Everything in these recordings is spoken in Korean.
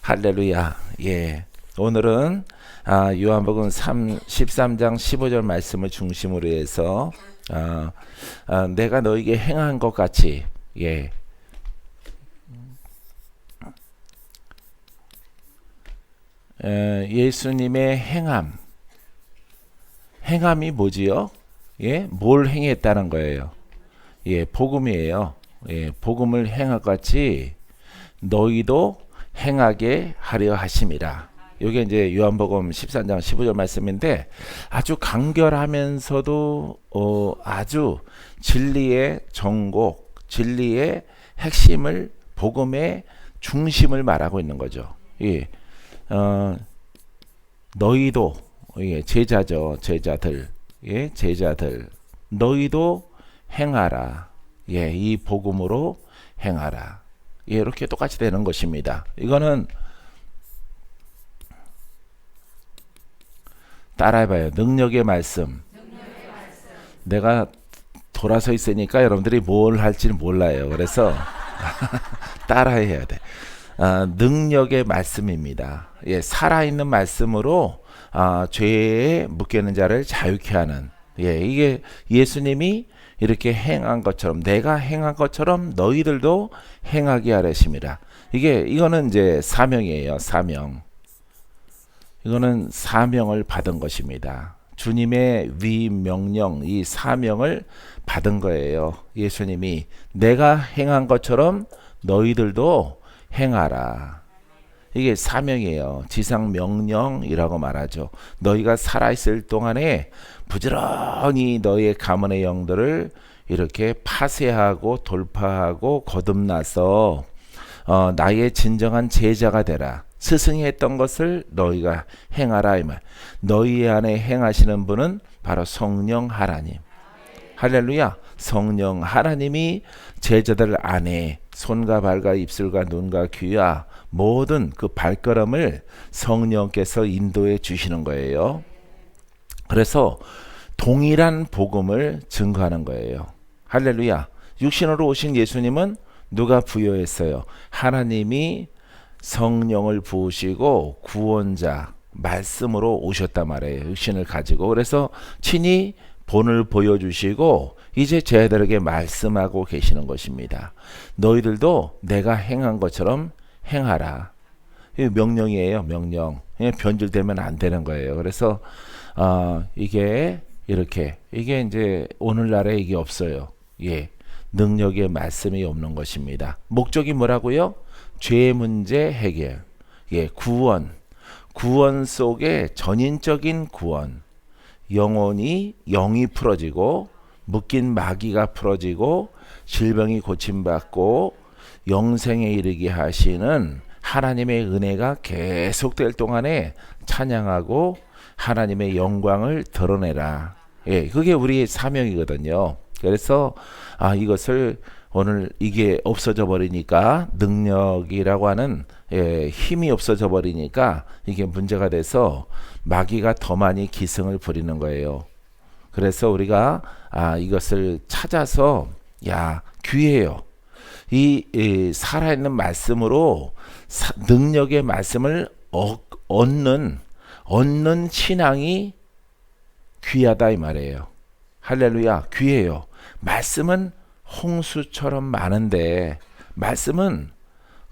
할렐루야. 예. 오늘은 요한복음 13장 15절 말씀을 중심으로 해서 내가 너에게 행한 것 같이 예수님의 행함이 뭐지요? 뭘 행했다는 거예요. 복음이에요. 복음을 행할 것 같이 너희도 행하게 하려 하심이라. 이게 이제 요한복음 13장 15절 말씀인데 아주 간결하면서도 아주 진리의 정곡, 진리의 핵심을, 복음의 중심을 말하고 있는 거죠. 너희도 제자죠, 제자들, 제자들, 너희도 행하라. 이 복음으로 행하라. 이렇게 똑같이 되는 것입니다. 이거는 따라해봐요. 능력의 말씀. 내가 돌아서 있으니까 여러분들이 뭘 할지 몰라요. 그래서 따라해야 돼. 능력의 말씀입니다. 살아있는 말씀으로 죄에 묶여있는 자를 자유케 하는. 이게 예수님이 이렇게 행한 것처럼, 내가 행한 것처럼 너희들도 행하게 하려십니다. 이거는 이제 사명이에요. 사명. 이거는 사명을 받은 것입니다. 주님의 위명령, 이 사명을 받은 거예요. 예수님이 내가 행한 것처럼 너희들도 행하라. 이게 사명이에요. 지상 명령이라고 말하죠. 너희가 살아있을 동안에 부지런히 너희의 가문의 영들을 이렇게 파쇄하고 돌파하고 거듭나서 나의 진정한 제자가 되라. 스승이 했던 것을 너희가 행하라. 이 말. 너희 안에 행하시는 분은 바로 성령 하나님. 할렐루야. 성령 하나님이 제자들 안에 손과 발과 입술과 눈과 귀와 모든 그 발걸음을 성령께서 인도해 주시는 거예요. 그래서 동일한 복음을 증거하는 거예요. 할렐루야. 육신으로 오신 예수님은 누가 부여했어요? 하나님이 성령을 부으시고 구원자 말씀으로 오셨단 말이에요. 육신을 가지고. 그래서 친히 본을 보여주시고 이제 제자들에게 말씀하고 계시는 것입니다. 너희들도 내가 행한 것처럼 행하라. 이 명령이에요. 명령. 변질되면 안 되는 거예요. 그래서 이게 이렇게 이게 이제 오늘날에 이게 없어요. 능력의 말씀이 없는 것입니다. 목적이 뭐라고요? 죄 문제 해결. 구원 속에 전인적인 구원. 영이 풀어지고 묶인 마귀가 풀어지고 질병이 고침받고 영생에 이르게 하시는 하나님의 은혜가 계속될 동안에 찬양하고 하나님의 영광을 드러내라. 그게 우리의 사명이거든요. 그래서 이것을 오늘 이게 없어져 버리니까, 능력이라고 하는 힘이 없어져 버리니까 이게 문제가 돼서 마귀가 더 많이 기승을 부리는 거예요. 그래서 우리가 이것을 찾아서 귀해요. 이 살아있는 말씀으로 능력의 말씀을 얻는 신앙이 귀하다 이 말이에요. 할렐루야. 귀해요. 말씀은 홍수처럼 많은데, 말씀은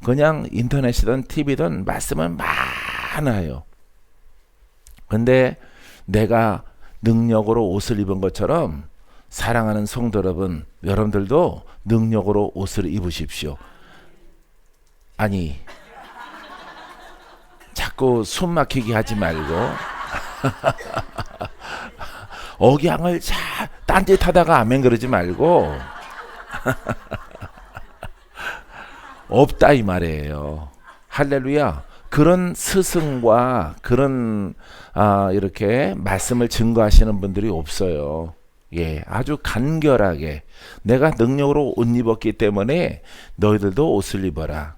그냥 인터넷이든 TV든 말씀은 많아요. 근데 내가 능력으로 옷을 입은 것처럼 사랑하는 성도 여러분, 여러분들도 능력으로 옷을 입으십시오. 아니, 자꾸 숨 막히게 하지 말고 억양을 딴짓하다가 아멘 그러지 말고 없다 이 말이에요. 할렐루야. 그런 스승과 그런 이렇게 말씀을 증거하시는 분들이 없어요. 아주 간결하게 내가 능력으로 옷 입었기 때문에 너희들도 옷을 입어라.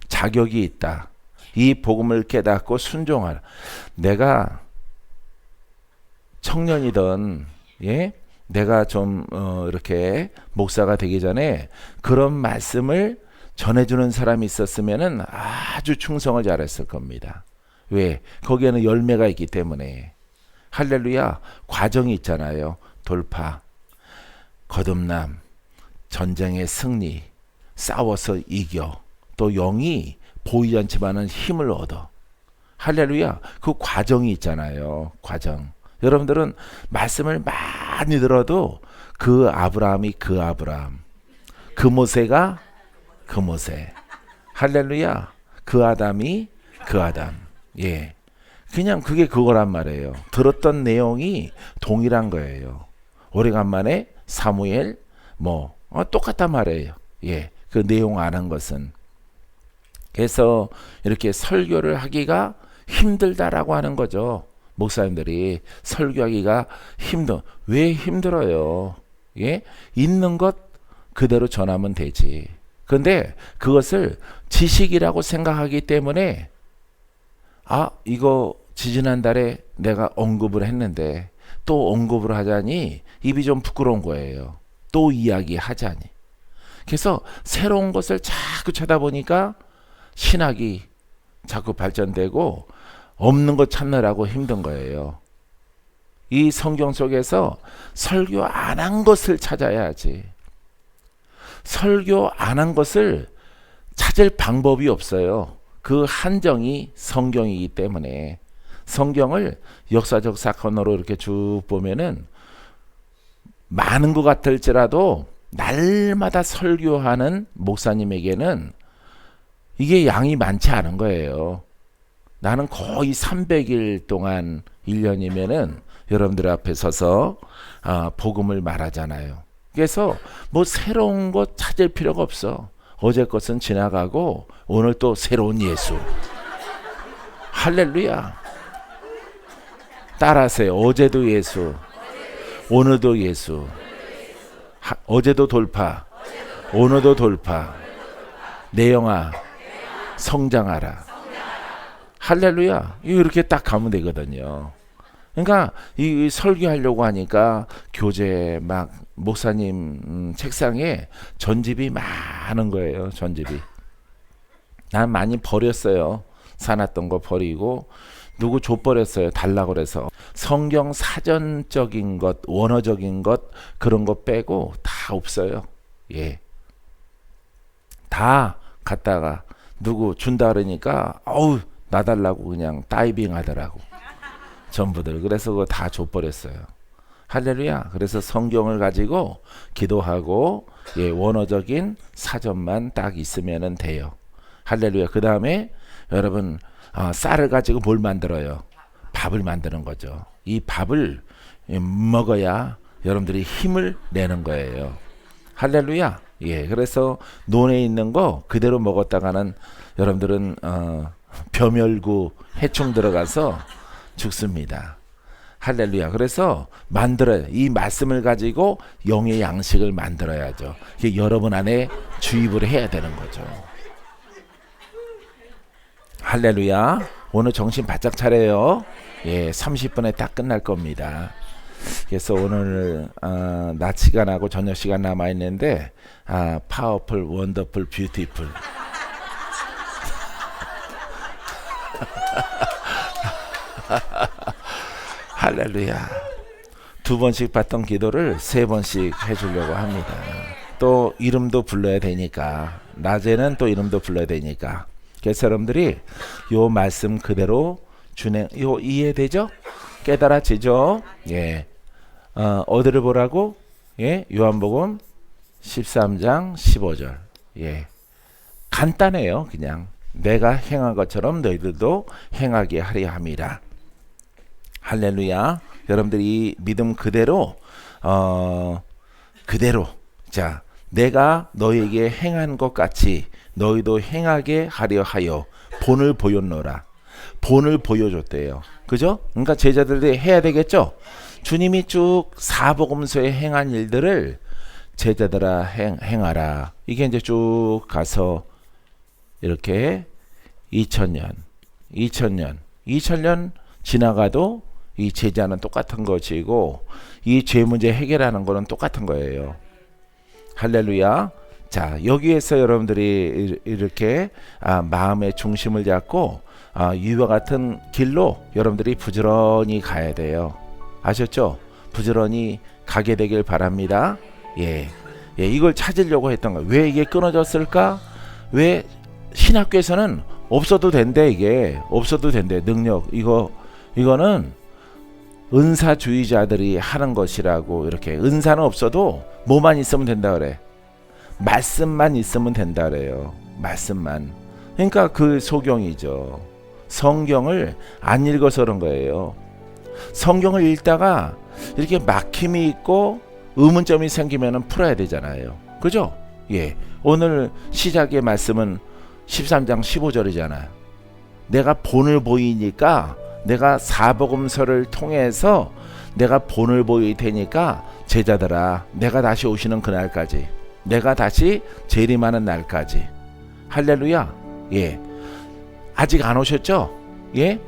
자격이 있다. 이 복음을 깨닫고 순종하라. 내가 청년이든 내가 좀 이렇게 목사가 되기 전에 그런 말씀을 전해주는 사람이 있었으면은 아주 충성을 잘했을 겁니다. 왜? 거기에는 열매가 있기 때문에. 할렐루야. 과정이 있잖아요. 돌파, 거듭남, 전쟁의 승리, 싸워서 이겨, 또 영이 보이지 않지만은 힘을 얻어. 할렐루야. 그 과정이 있잖아요. 과정. 여러분들은 말씀을 많이 들어도 그 아브라함이 그 아브라함, 그 모세가 그 모세, 할렐루야. 그 아담이 그 아담. 예, 그냥 그게 그거란 말이에요. 들었던 내용이 동일한 거예요. 오래간만에 사무엘 똑같단 말이에요. 예, 그 내용 아는 것은. 그래서 이렇게 설교를 하기가 힘들다라고 하는 거죠. 목사님들이 설교하기가 왜 힘들어요? 예, 있는 것 그대로 전하면 되지. 그런데 그것을 지식이라고 생각하기 때문에 이거 지지난달에 내가 언급을 했는데 또 언급을 하자니 입이 좀 부끄러운 거예요. 또 이야기하자니. 그래서 새로운 것을 자꾸 찾아보니까 신학이 자꾸 발전되고 없는 것 찾느라고 힘든 거예요. 이 성경 속에서 설교 안 한 것을 찾아야지. 설교 안 한 것을 찾을 방법이 없어요. 그 한정이 성경이기 때문에. 성경을 역사적 사건으로 이렇게 쭉 보면은 많은 것 같을지라도 날마다 설교하는 목사님에게는 이게 양이 많지 않은 거예요. 나는 거의 300일 동안 1년이면은 여러분들 앞에 서서 복음을 말하잖아요. 그래서 새로운 것 찾을 필요가 없어. 어제 것은 지나가고 오늘 또 새로운 예수. 할렐루야. 따라하세요. 어제도 예수, 오늘도 예수. 어제도 돌파, 오늘도 돌파. 내 영아 성장하라. 할렐루야. 이렇게 딱 가면 되거든요. 그러니까 이 설교하려고 하니까 교재 막 목사님 책상에 전집이 많은 거예요. 전집이. 난 많이 버렸어요. 사놨던 거 버리고 누구 줘버렸어요. 달라고 그래서. 성경 사전적인 것, 원어적인 것 그런 거 빼고 다 없어요. 예, 다 갖다가 누구 준다 그러니까 나 달라고 그냥 다이빙 하더라고. 전부들. 그래서 그거 다 줘버렸어요. 할렐루야. 그래서 성경을 가지고 기도하고 원어적인 사전만 딱 있으면 돼요. 할렐루야. 그 다음에 여러분 쌀을 가지고 뭘 만들어요? 밥을 만드는 거죠. 이 밥을 먹어야 여러분들이 힘을 내는 거예요. 할렐루야. 예, 그래서 논에 있는 거 그대로 먹었다가는 여러분들은 벼멸구 해충 들어가서 죽습니다. 할렐루야. 그래서 만들어요. 이 말씀을 가지고 영의 양식을 만들어야죠. 이게 여러분 안에 주입을 해야 되는 거죠. 할렐루야. 오늘 정신 바짝 차려요. 예, 30분에 딱 끝날 겁니다. 그래서 오늘 낮 시간하고 저녁 시간 남아 있는데 파워풀, 원더풀, 뷰티풀. 할렐루야. 2번씩 받던 기도를 3번씩 해주려고 합니다. 또 이름도 불러야 되니까. 낮에는 또 이름도 불러야 되니까. 그래서 여러분들이 요 말씀 그대로 이해되죠? 깨달아지죠? 예. 어디를 보라고? 예. 요한복음 13장 15절. 예. 간단해요. 그냥 내가 행한 것처럼 너희들도 행하게 하려 함이라. 할렐루야. 여러분들이 이 믿음 그대로 자, 내가 너희에게 행한 것 같이 너희도 행하게 하려 하여 본을 보였노라. 본을 보여줬대요. 그죠? 그러니까 제자들이 해야 되겠죠? 주님이 쭉 사복음서에 행한 일들을 제자들아 행하라. 이게 이제 쭉 가서 이렇게 2000년 지나가도 이 제자는 똑같은 것이고 이 죄 문제 해결하는 거는 똑같은 거예요. 할렐루야. 자, 여기에서 여러분들이 이렇게 마음의 중심을 잡고 이와 같은 길로 여러분들이 부지런히 가야 돼요. 아셨죠? 부지런히 가게 되길 바랍니다. 예, 이걸 찾으려고 했던 거예요. 왜 이게 끊어졌을까? 왜 신학교에서는 없어도 된대, 이게 없어도 된대. 능력 이거는 은사주의자들이 하는 것이라고. 이렇게 은사는 없어도 뭐만 있으면 된다 그래. 말씀만 있으면 된다 그래요. 말씀만. 그러니까 그 소경이죠. 성경을 안 읽어서 그런 거예요. 성경을 읽다가 이렇게 막힘이 있고 의문점이 생기면 풀어야 되잖아요. 그죠? 예. 오늘 시작의 말씀은 13장 15절이잖아요. 내가 본을 보이니까, 내가 사복음서를 통해서 내가 본을 보일 테니까 제자들아, 내가 다시 오시는 그날까지, 내가 다시 재림하는 날까지. 할렐루야. 예. 아직 안 오셨죠? 예.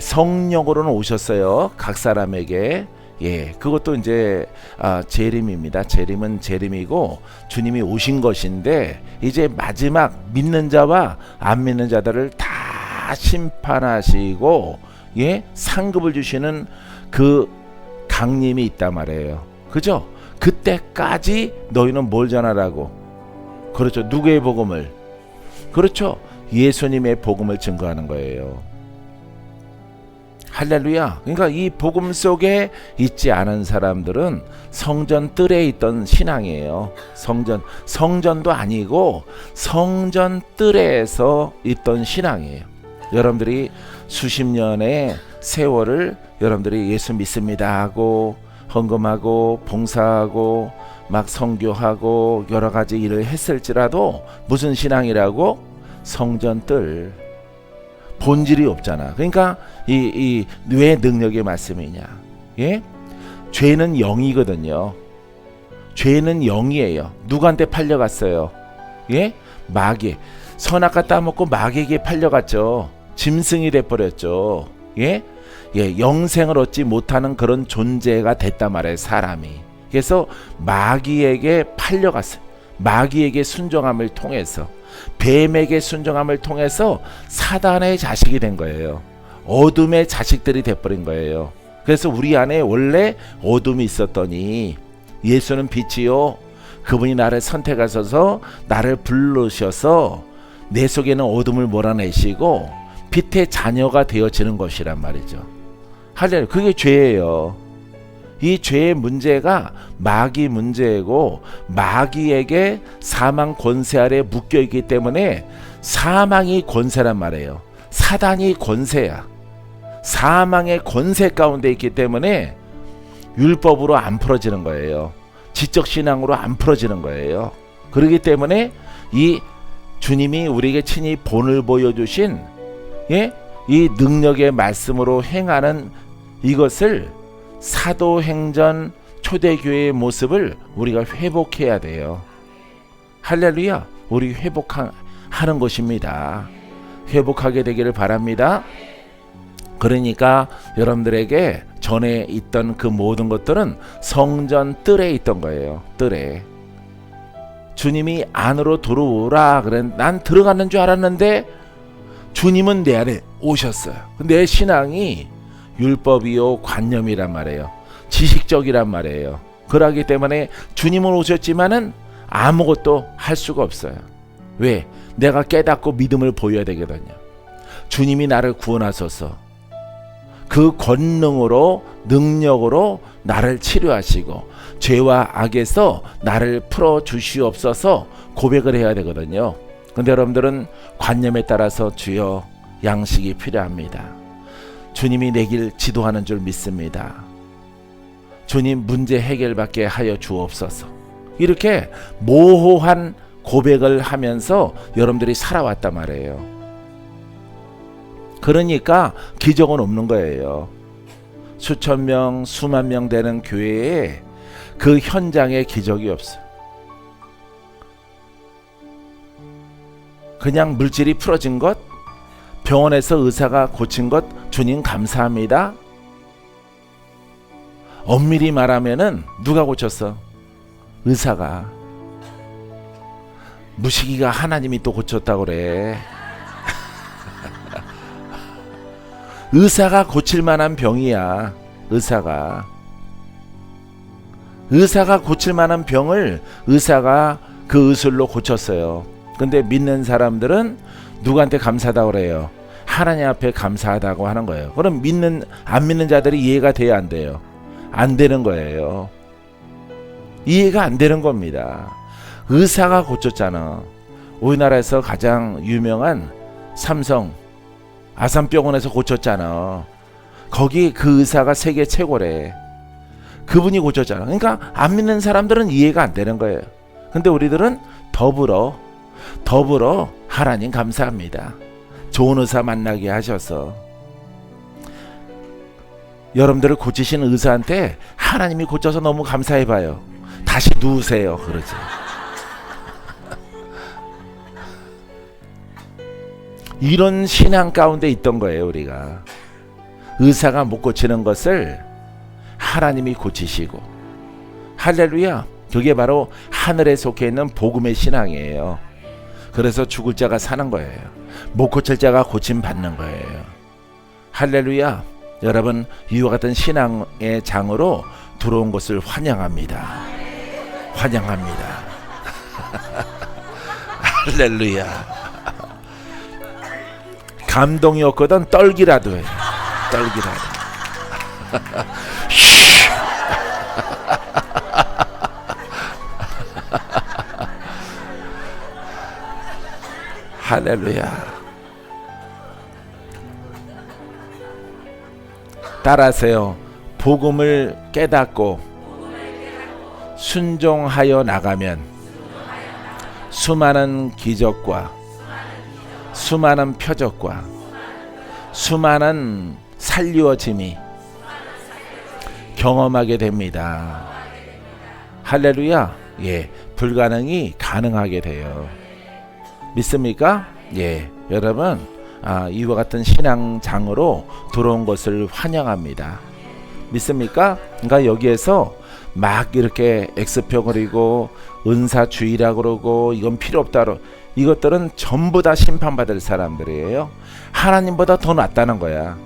성령으로는 오셨어요. 각 사람에게. 예. 그것도 이제 재림입니다. 재림은 재림이고 주님이 오신 것인데, 이제 마지막 믿는 자와 안 믿는 자들을 다 심판하시고, 예, 상급을 주시는 그 강림이 있단 말이에요. 그죠? 그때까지 너희는 뭘 전하라고? 그렇죠. 누구의 복음을? 그렇죠. 예수님의 복음을 증거하는 거예요. 할렐루야. 그러니까 이 복음 속에 있지 않은 사람들은 성전 뜰에 있던 신앙이에요. 성전도 아니고 성전 뜰에서 있던 신앙이에요. 여러분들이 수십 년의 세월을 여러분들이 예수 믿습니다 하고 헌금하고 봉사하고 막 선교하고 여러 가지 일을 했을지라도 무슨 신앙이라고? 성전 뜰. 본질이 없잖아. 그러니까 왜 능력의 말씀이냐? 예? 죄는 영이거든요. 죄는 영이에요. 누구한테 팔려갔어요? 예? 마귀. 선악과 따먹고 마귀에게 팔려갔죠. 짐승이 돼버렸죠. 예? 영생을 얻지 못하는 그런 존재가 됐단 말이에요, 사람이. 그래서 마귀에게 팔려갔어요. 마귀에게 순종함을 통해서, 뱀에게 순종함을 통해서 사단의 자식이 된 거예요. 어둠의 자식들이 돼버린 거예요. 그래서 우리 안에 원래 어둠이 있었더니 예수는 빛이요, 그분이 나를 선택하셔서 나를 부르셔서 내 속에는 어둠을 몰아내시고 빛의 자녀가 되어지는 것이란 말이죠. 할렐루야. 그게 죄예요. 이 죄의 문제가 마귀 문제고, 마귀에게 사망 권세 아래 묶여있기 때문에 사망이 권세란 말이에요. 사단이 권세야. 사망의 권세 가운데 있기 때문에 율법으로 안 풀어지는 거예요. 지적신앙으로 안 풀어지는 거예요. 그렇기 때문에 이 주님이 우리에게 친히 본을 보여주신, 예? 이 능력의 말씀으로 행하는 이것을, 사도행전 초대교회의 모습을 우리가 회복해야 돼요. 할렐루야. 우리 회복하는 것입니다. 회복하게 되기를 바랍니다. 그러니까 여러분들에게 전에 있던 그 모든 것들은 성전 뜰에 있던 거예요. 뜰에. 주님이 안으로 들어오라 그래. 난 들어가는 줄 알았는데 주님은 내 안에 오셨어요. 내 신앙이 율법이요 관념이란 말이에요. 지식적이란 말이에요. 그러기 때문에 주님은 오셨지만은 아무것도 할 수가 없어요. 왜? 내가 깨닫고 믿음을 보여야 되거든요. 주님이 나를 구원하소서. 그 권능으로, 능력으로 나를 치료하시고 죄와 악에서 나를 풀어주시옵소서 고백을 해야 되거든요. 근데 여러분들은 관념에 따라서 주여 양식이 필요합니다. 주님이 내 길 지도하는 줄 믿습니다. 주님 문제 해결받게 하여 주옵소서. 이렇게 모호한 고백을 하면서 여러분들이 살아왔단 말이에요. 그러니까 기적은 없는 거예요. 수천 명, 수만 명 되는 교회에 그 현장에 기적이 없어요. 그냥 물질이 풀어진 것, 병원에서 의사가 고친 것, 주님 감사합니다. 엄밀히 말하면은 누가 고쳤어? 의사가. 무식이가 하나님이 또 고쳤다고 그래. 의사가 고칠 만한 병이야. 의사가 고칠 만한 병을 의사가 그 의술로 고쳤어요. 근데 믿는 사람들은 누구한테 감사하다고 그래요? 하나님 앞에 감사하다고 하는 거예요. 그럼 안 믿는 자들이 이해가 돼야 안 돼요? 안 되는 거예요. 이해가 안 되는 겁니다. 의사가 고쳤잖아. 우리나라에서 가장 유명한 삼성 아산병원에서 고쳤잖아. 거기 그 의사가 세계 최고래. 그분이 고쳤잖아. 그러니까 안 믿는 사람들은 이해가 안 되는 거예요. 근데 우리들은 더불어 하나님 감사합니다. 좋은 의사 만나게 하셔서. 여러분들을 고치시는 의사한테 하나님이 고쳐서 너무 감사해봐요. 다시 누우세요. 그러지. 이런 신앙 가운데 있던 거예요. 우리가 의사가 못 고치는 것을 하나님이 고치시고. 할렐루야. 그게 바로 하늘에 속해 있는 복음의 신앙이에요. 그래서 죽을 자가 사는 거예요. 못 고칠 자가 고침 받는 거예요. 할렐루야. 여러분, 이와 같은 신앙의 장으로 들어온 것을 환영합니다. 환영합니다. 할렐루야. 감동이 없거든 떨기라도 해. 떨기라도. 할렐루야. 따라하세요. 복음을 깨닫고 순종하여 나가면 수많은 기적과 수많은 표적과 수많은 살리워짐이 경험하게 됩니다. 할렐루야. 예, 불가능이 가능하게 돼요. 믿습니까? 예, 여러분, 이와 같은 신앙장으로 들어온 것을 환영합니다. 믿습니까? 그러니까 여기에서 막 이렇게 X표 그리고 은사주의라 그러고 이건 필요 없다. 이것들은 전부 다 심판받을 사람들이에요. 하나님보다 더 낫다는 거야.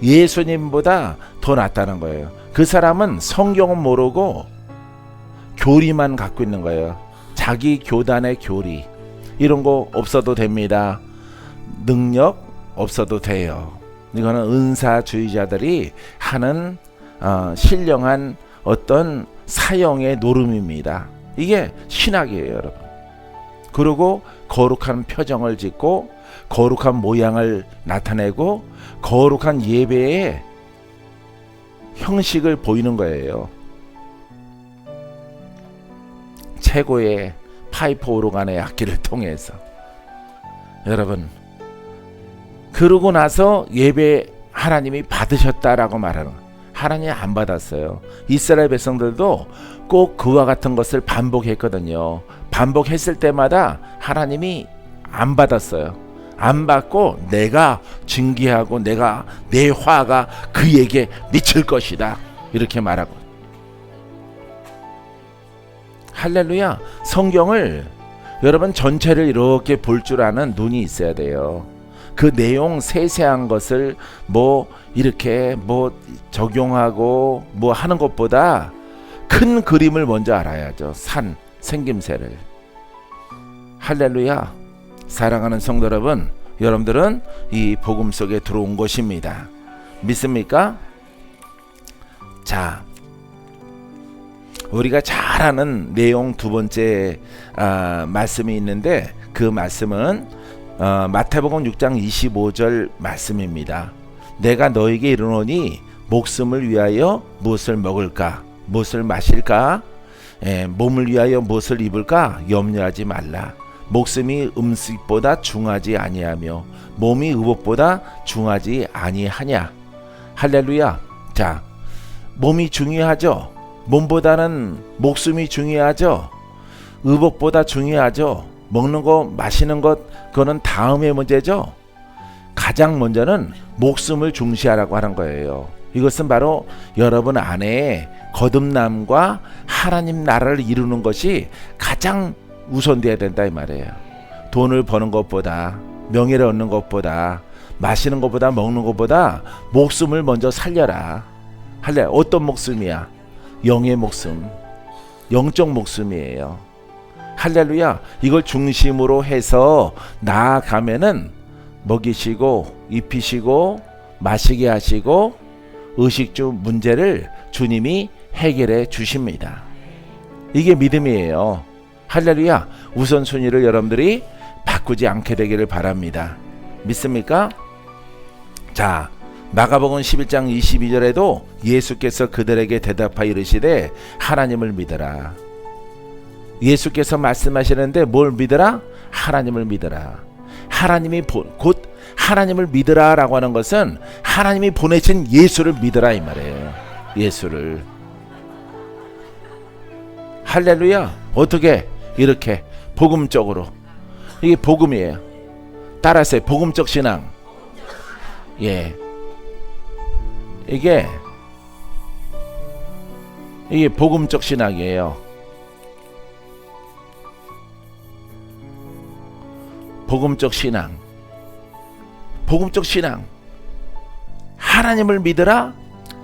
예수님보다 더 낫다는 거예요. 그 사람은 성경은 모르고 교리만 갖고 있는 거예요. 자기 교단의 교리. 이런 거 없어도 됩니다. 능력 없어도 돼요. 이거는 은사주의자들이 하는 신령한 어떤 사형의 노름입니다. 이게 신학이에요, 여러분. 그리고 거룩한 표정을 짓고 거룩한 모양을 나타내고 거룩한 예배의 형식을 보이는 거예요. 최고의 파이프 오르간의 악기를 통해서. 여러분, 그러고 나서 예배 하나님이 받으셨다라고 말하는 거예요. 하나님이 안 받았어요. 이스라엘 백성들도 꼭 그와 같은 것을 반복했거든요. 반복했을 때마다 하나님이 안 받았어요. 안 받고 내가 징계하고 내 화가 그에게 미칠 것이다. 이렇게 말하고. 할렐루야. 성경을 여러분 전체를 이렇게 볼 줄 아는 눈이 있어야 돼요. 그 내용 세세한 것을 이렇게 적용하고 하는 것보다 큰 그림을 먼저 알아야죠. 생김새를. 할렐루야. 사랑하는 성도 여러분, 여러분들은 이 복음 속에 들어온 것입니다. 믿습니까? 자, 우리가 잘 아는 내용 두 번째 말씀이 있는데 그 말씀은 마태복음 6장 25절 말씀입니다. 내가 너에게 이르노니 목숨을 위하여 무엇을 먹을까? 무엇을 마실까? 몸을 위하여 무엇을 입을까? 염려하지 말라. 목숨이 음식보다 중하지 아니하며 몸이 의복보다 중하지 아니하냐. 할렐루야. 자, 몸이 중요하죠. 몸보다는 목숨이 중요하죠. 의복보다 중요하죠. 먹는 것, 마시는 것, 그거는 다음의 문제죠. 가장 먼저는 목숨을 중시하라고 하는 거예요. 이것은 바로 여러분 안에 거듭남과 하나님 나라를 이루는 것이 가장 우선돼야 된다 이 말이에요. 돈을 버는 것보다, 명예를 얻는 것보다, 마시는 것보다, 먹는 것보다 목숨을 먼저 살려라. 할래? 어떤 목숨이야? 영의 목숨, 영적 목숨이에요. 할렐루야. 이걸 중심으로 해서 나아가면은 먹이시고 입히시고 마시게 하시고 의식주 문제를 주님이 해결해 주십니다. 이게 믿음이에요. 할렐루야. 우선순위를 여러분들이 바꾸지 않게 되기를 바랍니다. 믿습니까? 자, 마가복음 11장 22절에도 예수께서 그들에게 대답하여 이르시되 하나님을 믿어라. 예수께서 말씀하시는데 뭘 믿어라? 하나님을 믿어라. 하나님이 곧 하나님을 믿으라 라고 하는 것은 하나님이 보내신 예수를 믿으라 이 말이에요. 예수를. 할렐루야. 어떻게? 이렇게 복음적으로. 이게 복음이에요. 따라하세요. 복음적 신앙. 예. 이게 복음적 신앙이에요. 복음적 신앙. 복음적 신앙. 하나님을 믿으라.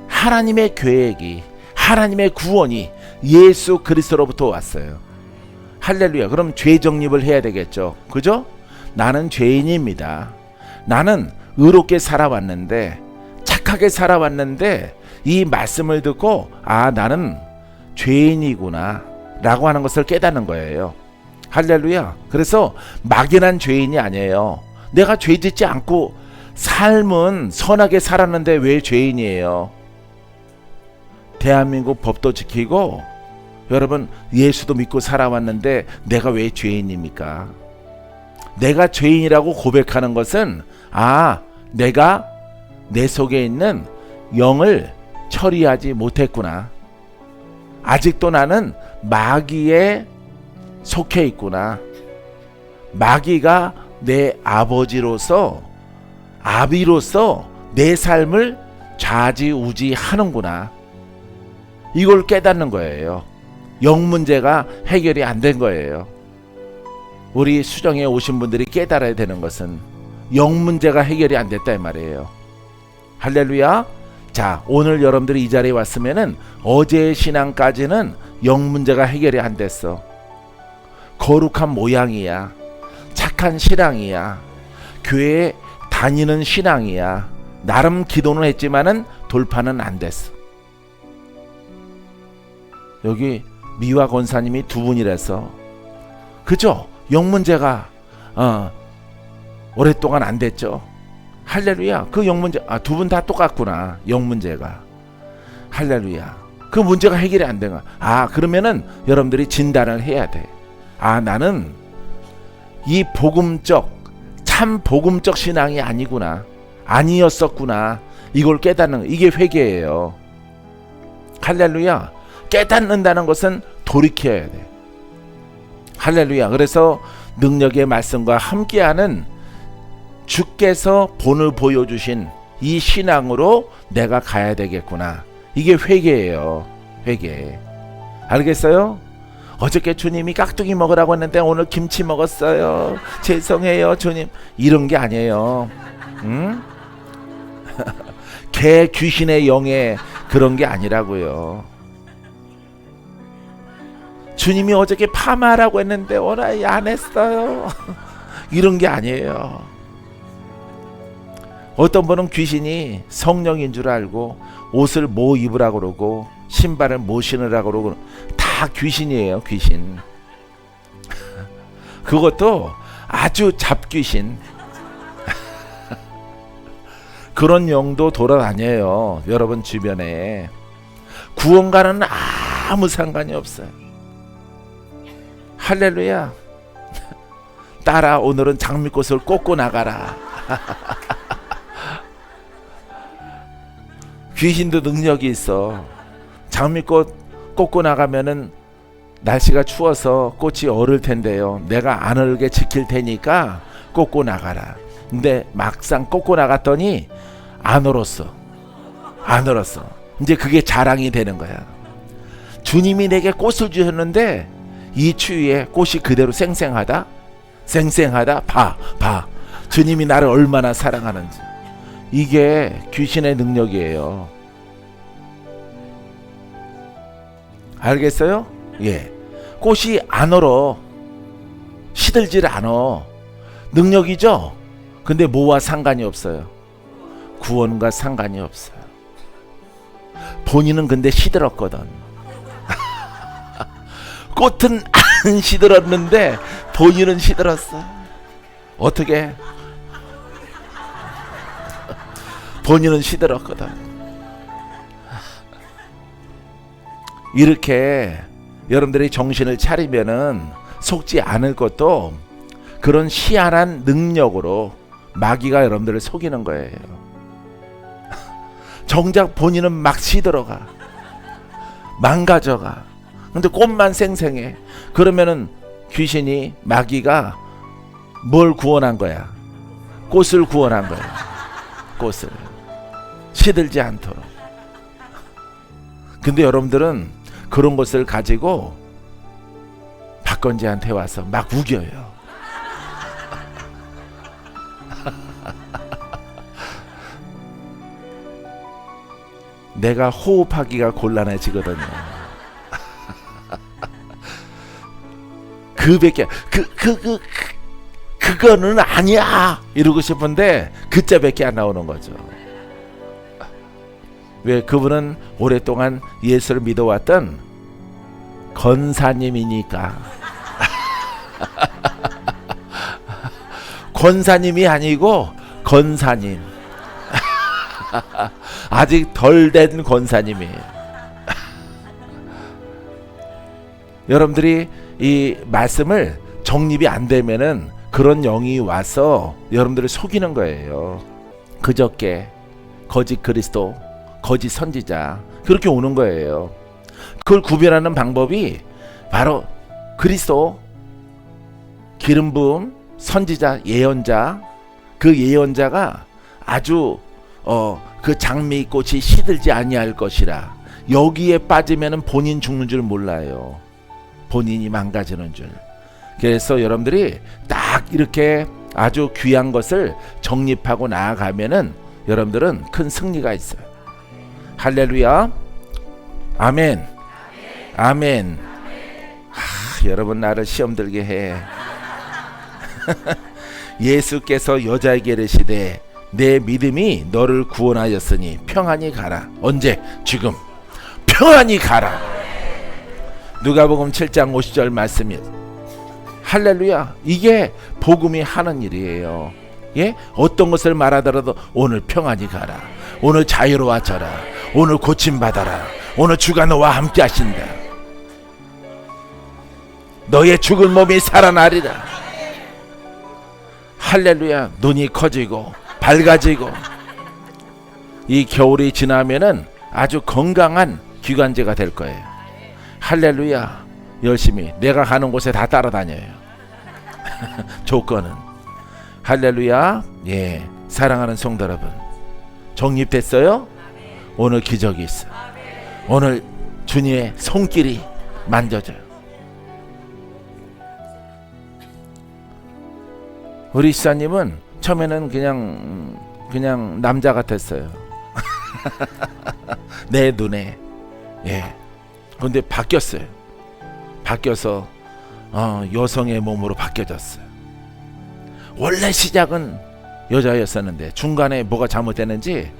하나님의 계획이, 하나님의 구원이 예수 그리스도로부터 왔어요. 할렐루야. 그럼 죄 정립을 해야 되겠죠. 그죠? 나는 죄인입니다. 나는 의롭게 살아왔는데, 착하게 살아왔는데 이 말씀을 듣고 나는 죄인이구나 라고 하는 것을 깨닫는 거예요. 할렐루야. 그래서 막연한 죄인이 아니에요. 내가 죄 짓지 않고 삶은 선하게 살았는데 왜 죄인이에요? 대한민국 법도 지키고 여러분 예수도 믿고 살아왔는데 내가 왜 죄인입니까? 내가 죄인이라고 고백하는 것은 내가 내 속에 있는 영을 처리하지 못했구나. 아직도 나는 마귀에 속해 있구나. 마귀가 내 아버지로서, 아비로서 내 삶을 좌지우지하는구나. 이걸 깨닫는 거예요. 영 문제가 해결이 안 된 거예요. 우리 수정에 오신 분들이 깨달아야 되는 것은 영 문제가 해결이 안 됐다 이 말이에요. 할렐루야. 자, 오늘 여러분들이 이 자리에 왔으면은 어제의 신앙까지는 영 문제가 해결이 안 됐어. 거룩한 모양이야. 착한 신앙이야. 교회에 다니는 신앙이야. 나름 기도는 했지만은 돌파는 안 됐어. 여기 미화 권사님이 두 분이라서 그죠? 영 문제가 오랫동안 안 됐죠. 할렐루야. 그 영 문제 두 분 다 똑같구나. 영 문제가. 할렐루야. 그 문제가 해결이 안 되나? 그러면은 여러분들이 진단을 해야 돼. 나는 이 복음적, 참 복음적 신앙이 아니구나. 아니었었구나. 이걸 깨닫는, 이게 회개예요. 할렐루야. 깨닫는다는 것은 돌이켜야 돼. 할렐루야. 그래서 능력의 말씀과 함께하는 주께서 본을 보여주신 이 신앙으로 내가 가야 되겠구나. 이게 회개예요. 회개. 알겠어요? 어저께 주님이 깍두기 먹으라고 했는데 오늘 김치 먹었어요. 죄송해요 주님. 이런 게 아니에요. 응? 개 귀신의 영에 그런 게 아니라고요. 주님이 어저께 파마라고 했는데 오늘 안 했어요. 이런 게 아니에요. 어떤 분은 귀신이 성령인 줄 알고 옷을 뭐 입으라고 그러고 신발을 뭐 신으라고 그러고 다 귀신이에요. 귀신. 그것도 아주 잡귀신. 그런 영도 돌아다녀요. 여러분 주변에. 구원과는 아무 상관이 없어요. 할렐루야. 딸아 오늘은 장미꽃을 꽂고 나가라. 귀신도 능력이 있어. 장미꽃 꽂고 나가면은 날씨가 추워서 꽃이 얼을 텐데요. 내가 안 얼게 지킬 테니까 꽂고 나가라. 근데 막상 꽂고 나갔더니 안 얼었어. 안 얼었어. 이제 그게 자랑이 되는 거야. 주님이 내게 꽃을 주셨는데 이 추위에 꽃이 그대로 쌩쌩하다? 쌩쌩하다? 봐. 주님이 나를 얼마나 사랑하는지. 이게 귀신의 능력이에요. 알겠어요? 예. 꽃이 안 얼어. 시들질 않아. 능력이죠? 근데 뭐와 상관이 없어요. 구원과 상관이 없어요. 본인은 근데 시들었거든. 꽃은 안 시들었는데 본인은 시들었어. 어떻게? 본인은 시들었거든. 이렇게 여러분들이 정신을 차리면은 속지 않을 것도 그런 희한한 능력으로 마귀가 여러분들을 속이는 거예요. 정작 본인은 막 시들어가, 망가져가. 근데 꽃만 생생해. 그러면은 귀신이, 마귀가 뭘 구원한 거야? 꽃을 구원한 거야. 꽃을 시들지 않도록. 근데 여러분들은 그런 것을 가지고 박건지한테 와서 막 우겨요. 내가 호흡하기가 곤란해지거든요. 그거는 아니야 이러고 싶은데 그자밖에 안 나오는 거죠. 왜? 그분은 오랫동안 예수를 믿어왔던 권사님이니까. 권사님이 아니고 권사님. 아직 덜 된 권사님이에요. 여러분들이 이 말씀을 정립이 안 되면은 그런 영이 와서 여러분들을 속이는 거예요. 그저께 거짓 그리스도, 거짓 선지자, 그렇게 오는 거예요. 그걸 구별하는 방법이 바로 그리스도, 기름 부음, 선지자, 예언자. 그 예언자가 아주 그 장미꽃이 시들지 아니할 것이라. 여기에 빠지면은 본인 죽는 줄 몰라요. 본인이 망가지는 줄. 그래서 여러분들이 딱 이렇게 아주 귀한 것을 정립하고 나아가면은 여러분들은 큰 승리가 있어요. 할렐루야. 아멘. 아멘. 여러분 나를 시험 들게 해. 예수께서 여자에게 이르시되 내 믿음이 너를 구원하였으니 평안히 가라. 언제? 지금. 평안히 가라. 누가복음 7장 50절 말씀이에요. 할렐루야. 이게 복음이 하는 일이에요. 예? 어떤 것을 말하더라도 오늘 평안히 가라. 오늘 자유로워져라. 오늘 고침받아라. 오늘 주가 너와 함께 하신다. 너의 죽은 몸이 살아나리라. 할렐루야. 눈이 커지고 밝아지고 이 겨울이 지나면은 아주 건강한 기관지가 될 거예요. 할렐루야. 열심히 내가 가는 곳에 다 따라다녀요. 조건은 할렐루야. 예, 사랑하는 성도 여러분, 정립됐어요? 오늘 기적이 있어. 오늘 주님의 손길이 만져져요. 우리 시사님은 처음에는 그냥 남자 같았어요. 내 눈에. 예. 근데 바뀌었어요. 바뀌어서 여성의 몸으로 바뀌어졌어요. 원래 시작은 여자였었는데 중간에 뭐가 잘못됐는지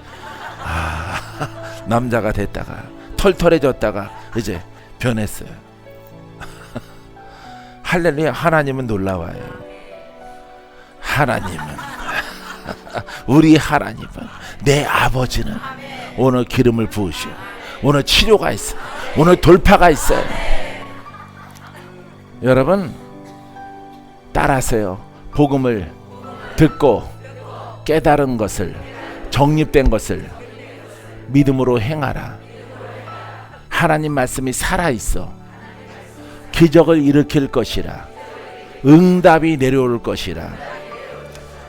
남자가 됐다가 털털해졌다가 이제 변했어요. 할렐루야. 하나님은 놀라워요. 하나님은 우리 하나님은 내 아버지는 오늘 기름을 부으시오. 오늘 치료가 있어요. 오늘 돌파가 있어요. 여러분 따라하세요. 복음을 듣고 깨달은 것을, 정립된 것을 믿음으로 행하라. 하나님 말씀이 살아있어. 기적을 일으킬 것이라. 응답이 내려올 것이라.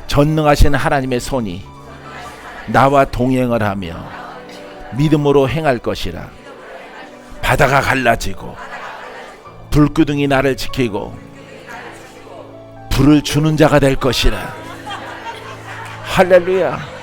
전능하신 하나님의 손이 나와 동행을 하며 믿음으로 행할 것이라. 바다가 갈라지고 불기둥이 나를 지키고 불을 주는 자가 될 것이라. 할렐루야.